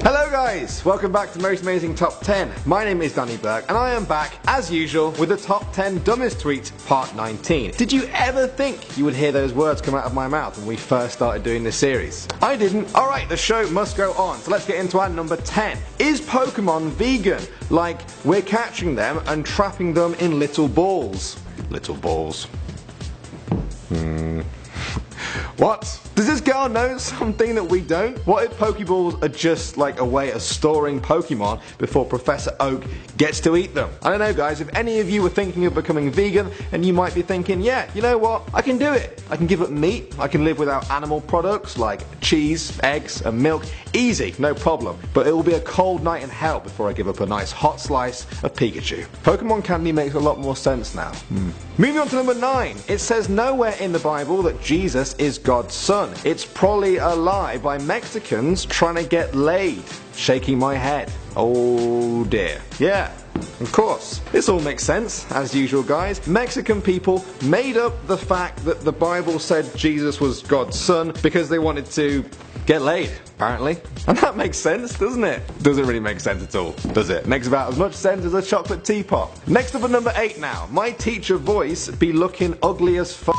Hello guys, welcome back to Most Amazing Top 10. My name is Danny Burke and I am back, as usual, with the Top 10 Dumbest Tweets Part 19. Did you ever think you would hear those words come out of my mouth when we first started doing this series? I didn't. Alright, the show must go on, so let's get into our number 10. Is Pokemon vegan? Like, we're catching them and trapping them in little balls. Little balls. What? Does this girl know something that we don't? What if Pokeballs are just like a way of storing Pokemon before Professor Oak gets to eat them? I don't know guys, if any of you were thinking of becoming vegan, and you might be thinking, yeah, you know what, I can do it. I can give up meat, I can live without animal products like cheese, eggs and milk. Easy, no problem. But it will be a cold night in hell before I give up a nice hot slice of Pikachu. Pokemon candy makes a lot more sense now. Moving on to number 9. It says nowhere in the Bible that Jesus is God's son. It's probably a lie by Mexicans trying to get laid. Shaking my head. Oh dear. Yeah, of course. This all makes sense, as usual guys. Mexican people made up the fact that the Bible said Jesus was God's son because they wanted to get laid, apparently. And that makes sense, doesn't it? Doesn't really make sense at all, does it? Makes about as much sense as a chocolate teapot. Next up at number 8 now. My teacher voice be looking ugly as f***.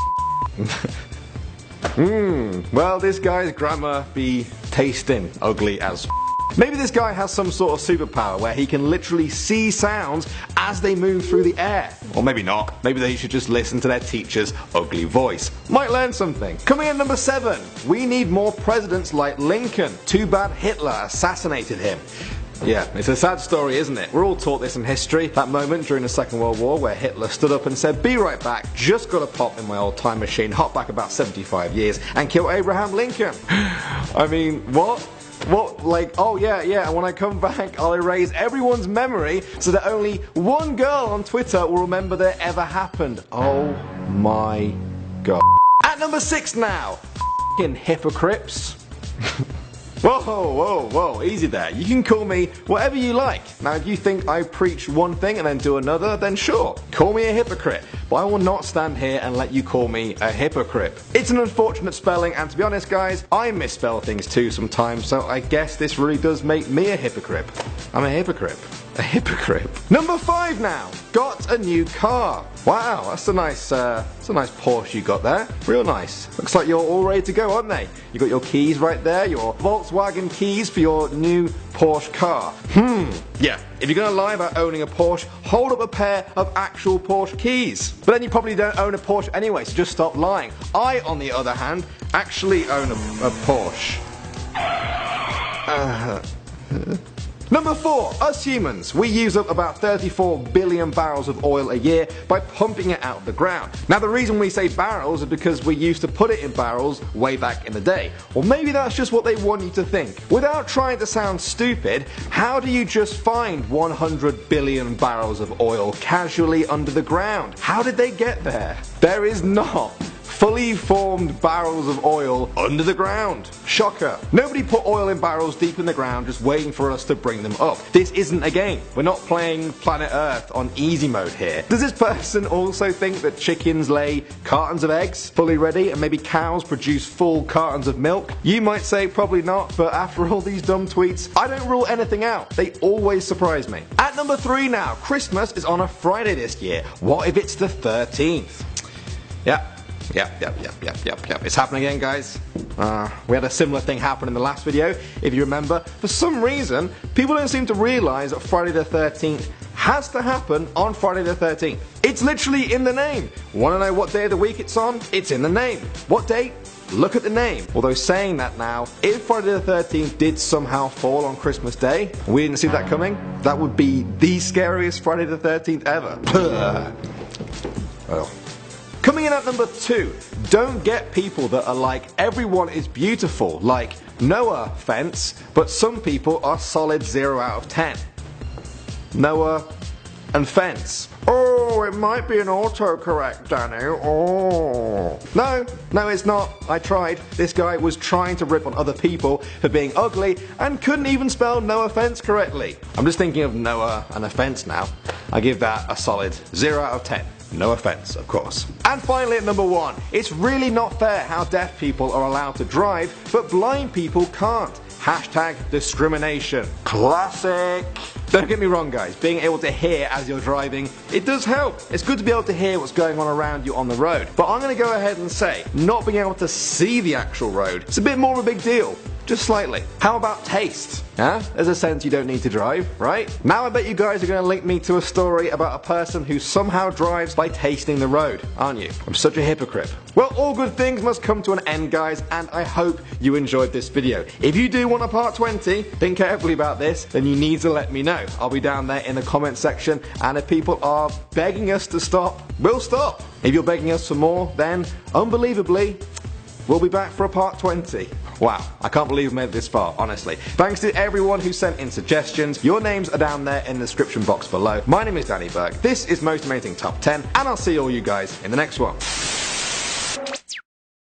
Well, this guy's grammar be tasting ugly as f***. Maybe this guy has some sort of superpower where he can literally see sounds as they move through the air. Or maybe not. Maybe they should just listen to their teacher's ugly voice. Might learn something. Coming in number 7. We need more presidents like Lincoln. Too bad Hitler assassinated him. Yeah, it's a sad story, isn't it? We're all taught this in history. That moment during the Second World War where Hitler stood up and said, "Be right back, just gotta pop in my old time machine, hop back about 75 years and kill Abraham Lincoln." I mean, what? What, like, oh yeah, and when I come back, I'll erase everyone's memory so that only one girl on Twitter will remember that ever happened. Oh my god. At number 6 now. F***ing hypocrites. Whoa, easy there. You can call me whatever you like. Now if you think I preach one thing and then do another, then sure, call me a hypocrite. But I will not stand here and let you call me a hypocrite. It's an unfortunate spelling, and to be honest guys, I misspell things too sometimes, so I guess this really does make me a hypocrite. I'm a hypocrite. A hypocrite. Number 5 now. Got a new car. Wow, that's a nice Porsche you got there. Real nice. Looks like you're all ready to go, aren't they? You got your keys right there, your Volkswagen keys for your new Porsche car. Yeah, if you're gonna lie about owning a Porsche, hold up a pair of actual Porsche keys. But then you probably don't own a Porsche anyway, so just stop lying. I, on the other hand, actually own a Porsche. Number 4, us humans. We use up about 34 billion barrels of oil a year by pumping it out of the ground. Now the reason we say barrels is because we used to put it in barrels way back in the day. Or maybe that's just what they want you to think. Without trying to sound stupid, how do you just find 100 billion barrels of oil casually under the ground? How did they get there? There is not fully formed barrels of oil under the ground. Shocker. Nobody put oil in barrels deep in the ground just waiting for us to bring them up. This isn't a game. We're not playing Planet Earth on easy mode here. Does this person also think that chickens lay cartons of eggs fully ready and maybe cows produce full cartons of milk? You might say probably not, but after all these dumb tweets, I don't rule anything out. They always surprise me. At number 3 now, Christmas is on a Friday this year. What if it's the 13th? Yep. It's happening again, guys. We had a similar thing happen in the last video, if you remember. For some reason, people don't seem to realise that Friday the 13th has to happen on Friday the 13th. It's literally in the name. Want to know what day of the week it's on? It's in the name. What date? Look at the name. Although saying that now, if Friday the 13th did somehow fall on Christmas Day, we didn't see that coming, that would be the scariest Friday the 13th ever. Well. Coming in at number 2, don't get people that are like, everyone is beautiful, like, no offense, but some people are solid 0 out of 10. Noah and fence. Oh, it might be an autocorrect, Danny. Oh. No, it's not. I tried. This guy was trying to rip on other people for being ugly and couldn't even spell no offense correctly. I'm just thinking of Noah and offense now. I give that a solid 0 out of 10. No offense, of course. And finally at number 1, it's really not fair how deaf people are allowed to drive, but blind people can't. Hashtag discrimination. Classic. Don't get me wrong guys, being able to hear as you're driving, it does help. It's good to be able to hear what's going on around you on the road. But I'm going to go ahead and say, not being able to see the actual road, it's a bit more of a big deal. Just slightly. How about taste? Huh? There's a sense you don't need to drive, right? Now I bet you guys are going to link me to a story about a person who somehow drives by tasting the road, aren't you? I'm such a hypocrite. Well, all good things must come to an end guys, and I hope you enjoyed this video. If you do want a part 20, think carefully about this, then you need to let me know. I'll be down there in the comment section, and if people are begging us to stop, we'll stop. If you're begging us for more, then unbelievably, we'll be back for a part 20. Wow, I can't believe we made it this far, honestly. Thanks to everyone who sent in suggestions. Your names are down there in the description box below. My name is Danny Burke. This is Most Amazing Top 10, and I'll see all you guys in the next one.